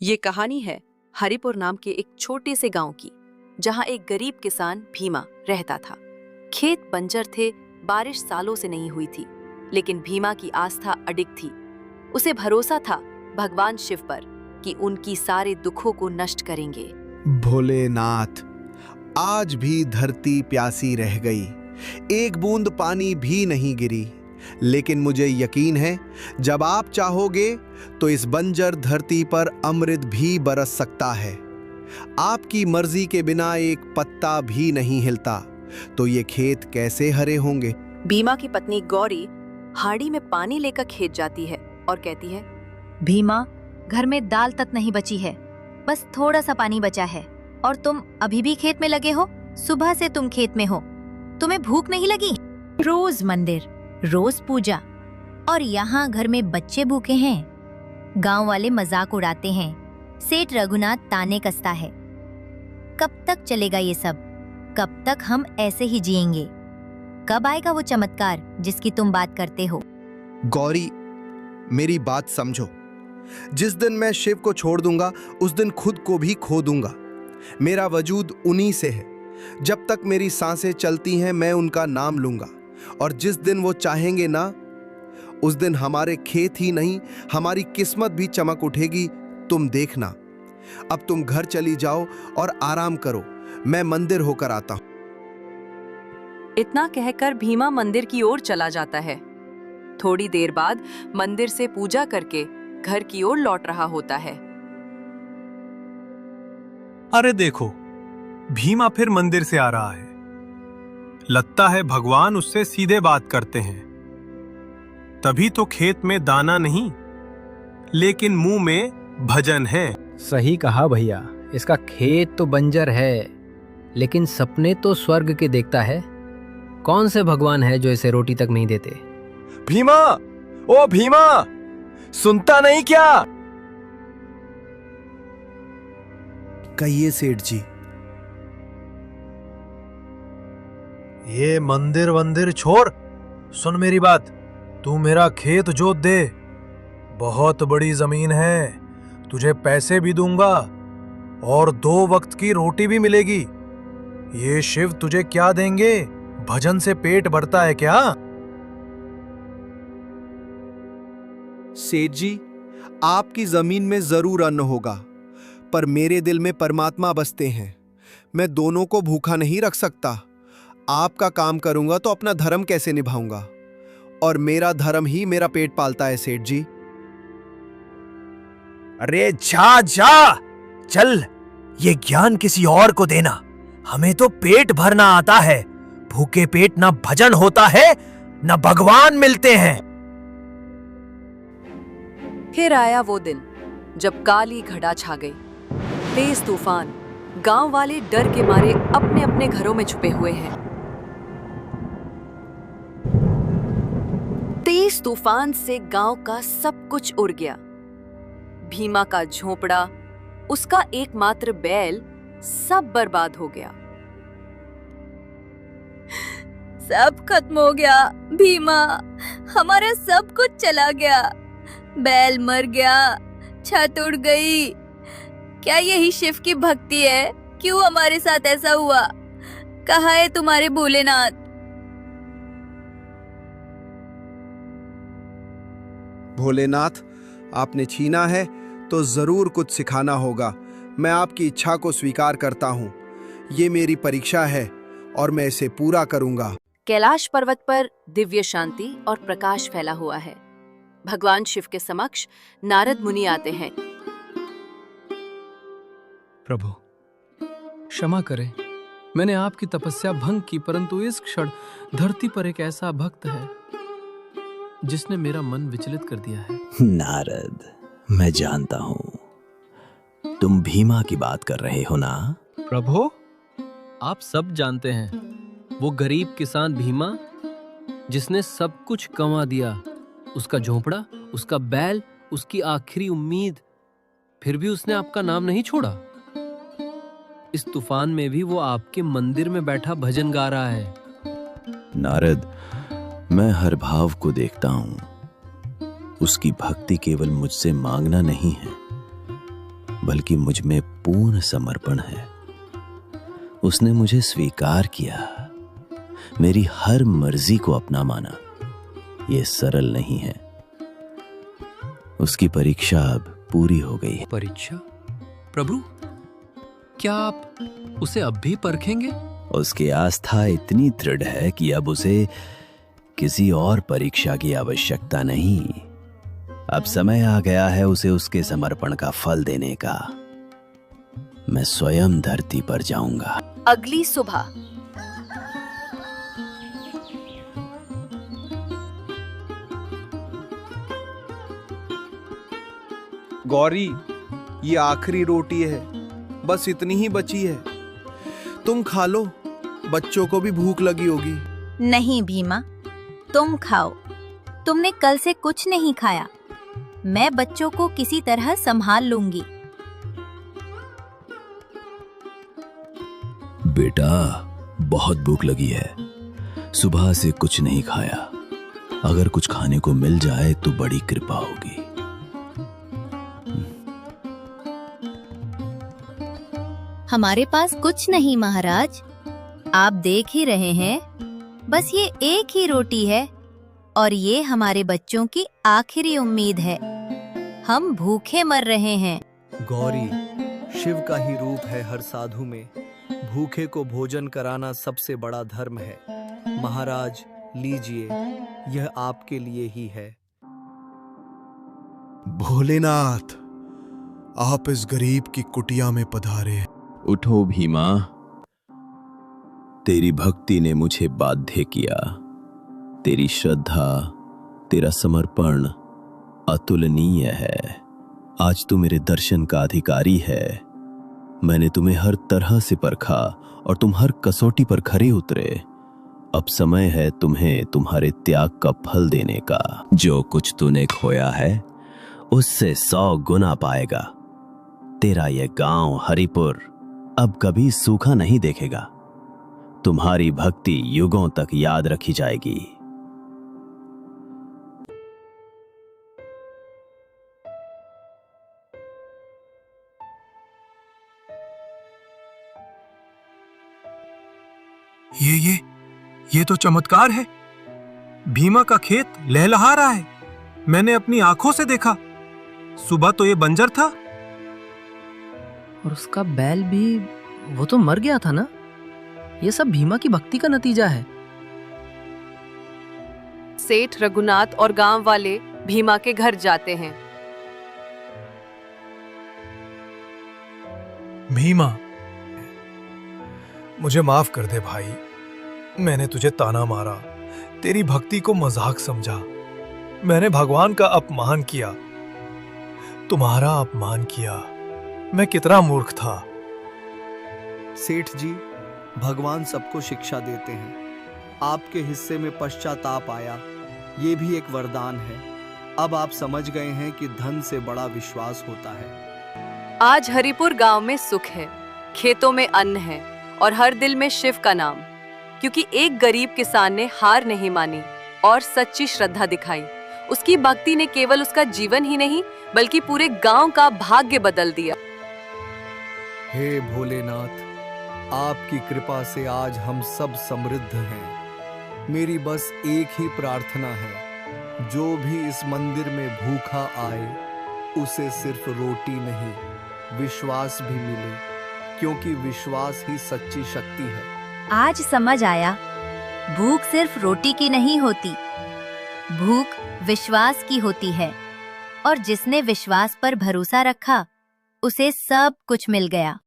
ये कहानी है हरिपुर नाम के एक छोटे से गांव की, जहां एक गरीब किसान भीमा रहता था। खेत बंजर थे, बारिश सालों से नहीं हुई थी, लेकिन भीमा की आस्था अडिग थी। उसे भरोसा था भगवान शिव पर कि उनकी सारे दुखों को नष्ट करेंगे। भोलेनाथ, आज भी धरती प्यासी रह गई, एक बूंद पानी भी नहीं गिरी, लेकिन मुझे यकीन है जब आप चाहोगे तो इस बंजर धरती पर अमृत भी बरस सकता है। आपकी मर्जी के बिना एक पत्ता भी नहीं हिलता, तो ये खेत कैसे हरे होंगे? भीमा की पत्नी गौरी हाड़ी में पानी लेकर खेत जाती है और कहती है, भीमा, घर में दाल तक नहीं बची है, बस थोड़ा सा पानी बचा है और तुम अभी भी खेत में लगे हो। सुबह से तुम खेत में हो, तुम्हें भूख नहीं लगी? रोज मंदिर, रोज पूजा, और यहाँ घर में बच्चे भूखे हैं। गांव वाले मजाक उड़ाते हैं, सेठ रघुनाथ ताने कसता है। कब तक चलेगा ये सब? कब तक हम ऐसे ही जिएंगे? कब आएगा वो चमत्कार जिसकी तुम बात करते हो? गौरी, मेरी बात समझो। जिस दिन मैं शिव को छोड़ दूंगा उस दिन खुद को भी खो दूंगा। मेरा वजूद उन्हीं से है। जब तक मेरी सांसें चलती हैं मैं उनका नाम लूंगा, और जिस दिन वो चाहेंगे ना, उस दिन हमारे खेत ही नहीं हमारी किस्मत भी चमक उठेगी। तुम देखना। अब तुम घर चली जाओ और आराम करो, मैं मंदिर होकर आता हूं। इतना कहकर भीमा मंदिर की ओर चला जाता है। थोड़ी देर बाद मंदिर से पूजा करके घर की ओर लौट रहा होता है। अरे देखो, भीमा फिर मंदिर से आ रहा है। लगता है भगवान उससे सीधे बात करते हैं। तभी तो खेत में दाना नहीं, लेकिन मुंह में भजन है। सही कहा भैया, इसका खेत तो बंजर है, लेकिन सपने तो स्वर्ग के देखता है। कौन से भगवान है जो इसे रोटी तक नहीं देते? भीमा, ओ भीमा, सुनता नहीं क्या? कहिए सेठ जी। ये मंदिर वंदिर छोड़, सुन मेरी बात। तू मेरा खेत जोत दे, बहुत बड़ी जमीन है, तुझे पैसे भी दूंगा और 2 वक्त की रोटी भी मिलेगी। ये शिव तुझे क्या देंगे? भजन से पेट भरता है क्या? सेठ जी, आपकी जमीन में जरूर अन्न होगा, पर मेरे दिल में परमात्मा बसते हैं। मैं दोनों को भूखा नहीं रख सकता। आपका काम करूंगा तो अपना धर्म कैसे निभाऊंगा? और मेरा धर्म ही मेरा पेट पालता है सेठ जी। अरे जा जा, चल, ये ज्ञान किसी और को देना। हमें तो पेट भरना आता है। भूखे पेट ना भजन होता है, ना भगवान मिलते हैं। फिर आया वो दिन जब काली घटा छा गई। तेज तूफान, गांव वाले डर के मारे अपने अपने घरों में छुपे हुए हैं। तेज तूफान से गांव का सब कुछ उड़ गया। भीमा का झोपड़ा, उसका एकमात्र बैल, सब बर्बाद हो गया। सब खत्म हो गया भीमा, हमारा सब कुछ चला गया। बैल मर गया, छत उड़ गई। क्या यही शिव की भक्ति है? क्यों हमारे साथ ऐसा हुआ? कहाँ है तुम्हारे भोलेनाथ? भोलेनाथ, आपने छीना है तो जरूर कुछ सिखाना होगा। मैं आपकी इच्छा को स्वीकार करता हूँ। ये मेरी परीक्षा है और मैं इसे पूरा करूंगा। कैलाश पर्वत पर दिव्य शांति और प्रकाश फैला हुआ है। भगवान शिव के समक्ष नारद मुनि आते हैं। प्रभु, क्षमा करें, मैंने आपकी तपस्या भंग की, परंतु इस क्षण धरती पर एक ऐसा भक्त है जिसने मेरा मन विचलित कर दिया है। नारद, मैं जानता हूं तुम भीमा की बात कर रहे हो ना? प्रभु, आप सब जानते हैं, वो गरीब किसान भीमा जिसने सब कुछ गंवा दिया। उसका झोंपड़ा, उसका बैल, उसकी आखिरी उम्मीद, फिर भी उसने आपका नाम नहीं छोड़ा। इस तूफान में भी वो आपके मंदिर में बैठा भजन गा रहा है। नारद, मैं हर भाव को देखता हूं। उसकी भक्ति केवल मुझसे मांगना नहीं है, बल्कि मुझ में पूर्ण समर्पण है। उसने मुझे स्वीकार किया, मेरी हर मर्जी को अपना माना। ये सरल नहीं है। उसकी परीक्षा अब पूरी हो गई है। परीक्षा? प्रभु, क्या आप उसे अब भी परखेंगे? उसकी आस्था इतनी दृढ़ है कि अब उसे किसी और परीक्षा की आवश्यकता नहीं। अब समय आ गया है उसे उसके समर्पण का फल देने का। मैं स्वयं धरती पर जाऊंगा। अगली सुबह गौरी, ये आखिरी रोटी है, बस इतनी ही बची है। तुम खा लो, बच्चों को भी भूख लगी होगी। नहीं भीमा, तुम खाओ। तुमने कल से कुछ नहीं खाया। मैं बच्चों को किसी तरह संभाल लूंगी। बेटा, बहुत भूख लगी है। सुबह से कुछ नहीं खाया। अगर कुछ खाने को मिल जाए तो बड़ी कृपा होगी। हमारे पास कुछ नहीं महाराज, आप देख ही रहे हैं। बस ये एक ही रोटी है और ये हमारे बच्चों की आखिरी उम्मीद है। हम भूखे मर रहे हैं। गौरी, शिव का ही रूप है हर साधु में। भूखे को भोजन कराना सबसे बड़ा धर्म है। महाराज, लीजिए, यह आपके लिए ही है। भोलेनाथ, आप इस गरीब की कुटिया में पधारे। उठो भीमा, तेरी भक्ति ने मुझे बाध्य किया। तेरी श्रद्धा, तेरा समर्पण अतुलनीय है। आज तू मेरे दर्शन का अधिकारी है। मैंने तुम्हें हर तरह से परखा और तुम हर कसौटी पर खरे उतरे। अब समय है तुम्हें तुम्हारे त्याग का फल देने का। जो कुछ तूने खोया है उससे 100 गुना पाएगा। तेरा यह गांव हरिपुर अब कभी सूखा नहीं देखेगा। तुम्हारी भक्ति युगों तक याद रखी जाएगी। ये तो चमत्कार है। भीमा का खेत लहलहा रहा है। मैंने अपनी आंखों से देखा। सुबह तो ये बंजर था। और उसका बैल भी, वो तो मर गया था ना। ये सब भीमा की भक्ति का नतीजा है। सेठ रघुनाथ और गांव वाले भीमा के घर जाते हैं। भीमा, मुझे माफ कर दे भाई। मैंने तुझे ताना मारा, तेरी भक्ति को मजाक समझा। मैंने भगवान का अपमान किया, तुम्हारा अपमान किया। मैं कितना मूर्ख था। सेठ जी, भगवान सबको शिक्षा देते हैं। आपके हिस्से में पश्चाताप आया, ये भी एक वरदान है। अब आप समझ गए हैं कि धन से बड़ा विश्वास होता है। आज हरिपुर गांव में सुख है, खेतों में अन्न है और हर दिल में शिव का नाम। क्योंकि एक गरीब किसान ने हार नहीं मानी और सच्ची श्रद्धा दिखाई। उसकी भक्ति ने केवल उसका जीवन ही नहीं बल्कि पूरे गांव का भाग्य बदल दिया। हे भोलेनाथ, आपकी कृपा से आज हम सब समृद्ध हैं। मेरी बस एक ही प्रार्थना है, जो भी इस मंदिर में भूखा आए उसे सिर्फ रोटी नहीं विश्वास भी मिले, क्योंकि विश्वास ही सच्ची शक्ति है। आज समझ आया, भूख सिर्फ रोटी की नहीं होती, भूख विश्वास की होती है। और जिसने विश्वास पर भरोसा रखा उसे सब कुछ मिल गया।